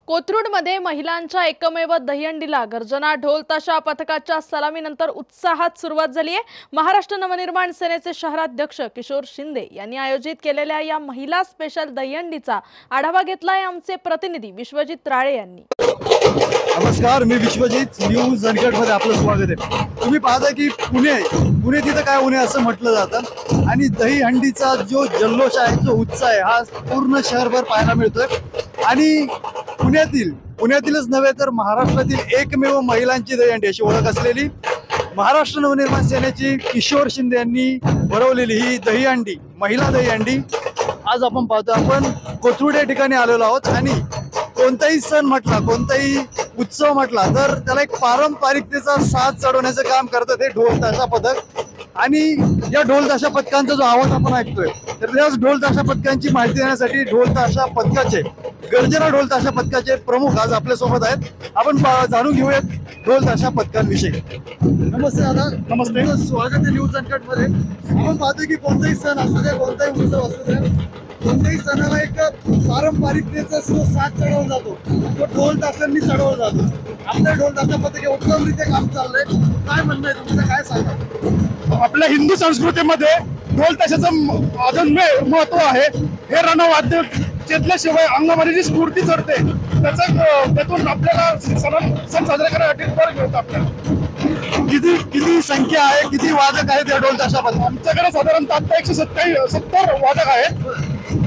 कोथरूडमध्ये महिलांच्या एकमेव दहीहंडीला गर्जना ढोल ताशा पथकाच्या सलामीनंतर उत्साहात सुरुवात झाली आहे। महाराष्ट्र नवनिर्माण सेनेचे शहराध्यक्ष किशोर शिंदे यांनी आयोजित केलेल्या या महिला स्पेशल दहीहंडीचा आढावा घेतलाय आमचे प्रतिनिधी विश्वजित राळे यांनी। नमस्कार, मी विश्वजित, न्यूज अनकटमध्ये आपलं स्वागत आहे। तुम्ही पाहता की पुणे तिथं काय उणे असं म्हटलं जातं आणि दहीहंडीचा जो जल्लोष आहे, जो उत्साह आहे, हा पूर्ण शहरभर पाहायला मिळतोय। आणि पुण्यातीलच नव्हे तर महाराष्ट्रातील एकमेव महिलांची दहीहंडी अशी ओळख असलेली महाराष्ट्र नवनिर्माण सेनेची किशोर शिंदे यांनी भरवलेली ही दहीहंडी, महिला दहीहंडी आज आपण पाहतो। आपण कोथरूड या ठिकाणी आलेलो आहोत आणि कोणताही सण म्हटला, कोणताही उत्सव म्हटला तर त्याला एक पारंपरिकतेचा साथ चढवण्याचं काम करतात हे ढोल ताशा पथक। आणि या ढोल ताशा पथकांचा जो आवाज आपण ऐकतोय तर त्याच ढोल ताशा पथकांची माहिती देण्यासाठी ढोल ताशा पथकाचे गर्जना ढोल ताशा पथकाचे प्रमुख आज आपल्या सोबत आहेत। आपण जाणून घेऊयात ढोल ताशा पथकांविषयी। नमस्ते दादा। नमस्ते, स्वागत आहे न्यूज अनकट मध्ये। आपण पाहतो की कोणताही सण असू दे, कोणताही उत्सव असू दे, कोणत्याही सणाला एक पारंपरिकतेचा साथ चढवला जातो, तो ढोल ताशांनी चढवला जातो। आपल्या ढोल ताशा पथके उत्तमरित्या काम चाललंय, काय म्हणणं आहे तुमचं, काय सांगा? आपल्या हिंदू संस्कृतीमध्ये ढोल ताशाचं अजून महत्व आहे। हे रणवाद्य घेतल्याशिवाय अंगामध्ये जी स्फूर्ती चढते त्यातून आपल्याला सण साजरा करण्यासाठी बरं मिळतं। आपल्याला किती संख्या आहे, किती वादक आहेत या ढोल ताशा पथकात? आमच्याकडे साधारणतः आता 170 वादक आहेत।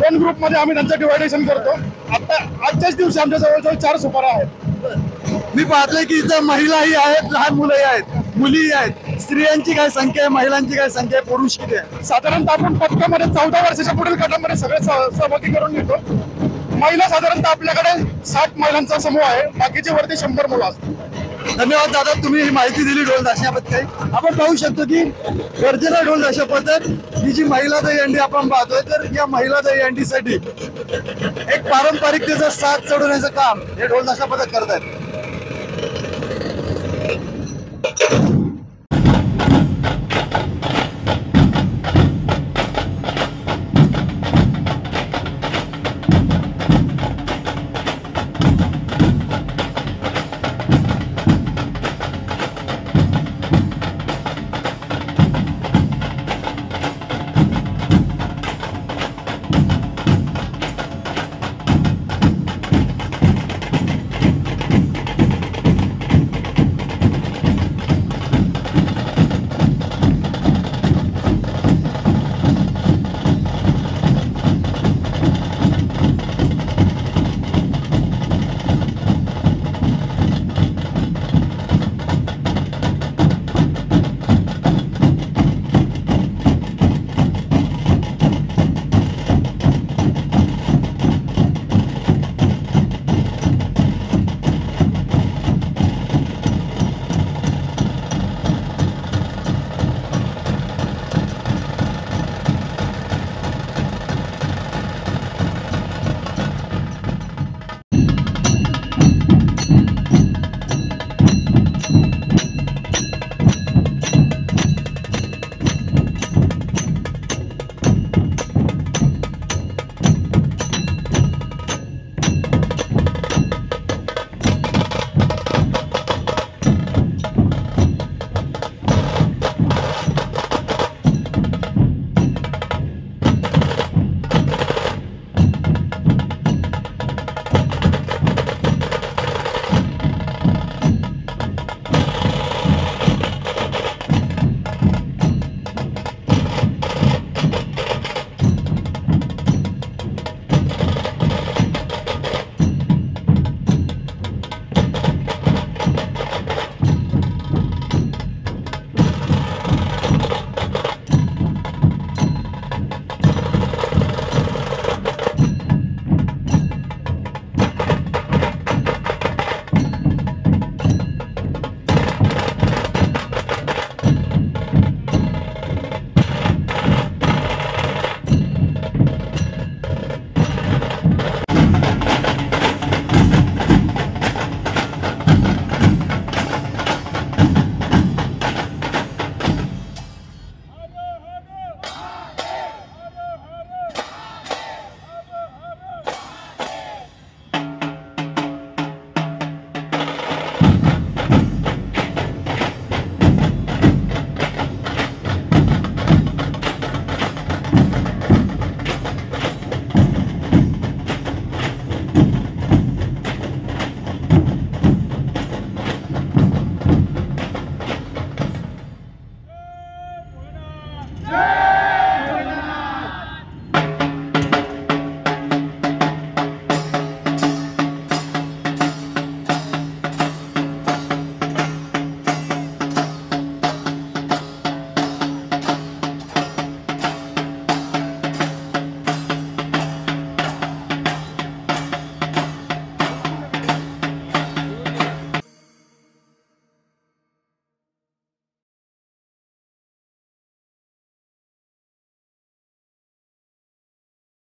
2 ग्रुपमध्ये आम्ही त्यांचं डिवायडेशन करतो। आता आजच्याच दिवशी आमच्या जवळजवळ 4 सुपारा आहेत। मी पाहतोय की इथं महिलाही आहेत, लहान मुलंही आहेत, मुलीही आहेत। स्त्रियांची काय संख्या आहे, महिलांची काय संख्या आहे, पुरुष किती आहे? साधारणतः आपण पथकामध्ये 14 वर्षाच्या पुढील गटामध्ये सगळे सहभागी करून घेतो। महिला साधारणतः आपल्याकडे 60 महिलांचा समूह आहे, बाकीचे वरती 100 मुलं असतात। धन्यवाद दादा, तुम्ही ही माहिती दिली ढोल ताशा पथकाची। आपण पाहू शकतो की गर्जना ढोल ताशा पथक ही जी महिला दहीहंडी आपण पाहतोय तर या महिला दहीहंडीसाठी एक पारंपरिकतेचा साथ चढवण्याचं काम हे ढोल ताशा पथक करत आहेत।